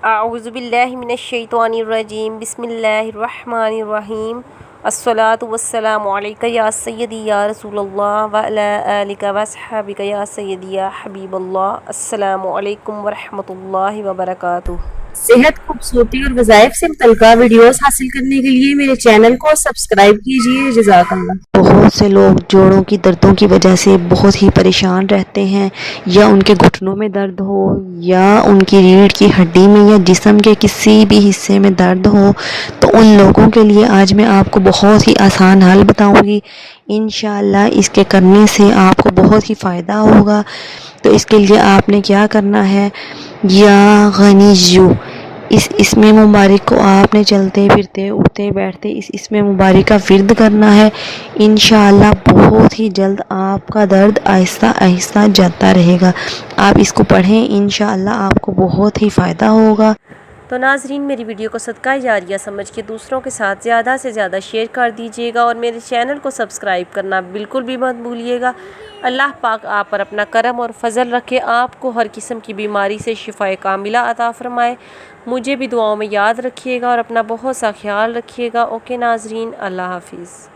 اعوذ باللہ من الشیطان الرجیم بسم اللہ الرحمن الرحیم الصلاۃ والسلام علیک یا سیدی یا رسول اللہ وعلی آلک واصحابک یا سیدی یا حبیب اللہ۔ السلام علیکم ورحمۃ اللہ وبرکاتہ۔ صحت، خوبصورتی اور وظائف سے متعلقہ ویڈیوز حاصل کرنے کے لیے میرے چینل کو سبسکرائب کیجیے۔ جزاک اللہ۔ بہت سے لوگ جوڑوں کی دردوں کی وجہ سے بہت ہی پریشان رہتے ہیں، یا ان کے گھٹنوں میں درد ہو، یا ان کی ریڑھ کی ہڈی میں، یا جسم کے کسی بھی حصے میں درد ہو، تو ان لوگوں کے لیے آج میں آپ کو بہت ہی آسان حل بتاؤں گی۔ انشاءاللہ اس کے کرنے سے آپ کو بہت ہی فائدہ ہوگا۔ تو اس کے لیے آپ نے کیا کرنا ہے، یا غنی یو، اس اسم مبارک کو آپ نے چلتے پھرتے اٹھتے بیٹھتے اس اسم مبارک کا ورد کرنا ہے۔ انشاءاللہ بہت ہی جلد آپ کا درد آہستہ آہستہ جاتا رہے گا۔ آپ اس کو پڑھیں، انشاءاللہ آپ کو بہت ہی فائدہ ہوگا۔ تو ناظرین، میری ویڈیو کو صدقہ جاریہ سمجھ کے دوسروں کے ساتھ زیادہ سے زیادہ شیئر کر دیجیے گا، اور میرے چینل کو سبسکرائب کرنا بالکل بھی مت بھولیے گا۔ اللہ پاک آپ پر اپنا کرم اور فضل رکھے، آپ کو ہر قسم کی بیماری سے شفاء کاملہ عطا فرمائے۔ مجھے بھی دعاؤں میں یاد رکھیے گا اور اپنا بہت سا خیال رکھیے گا۔ اوکے ناظرین، اللہ حافظ۔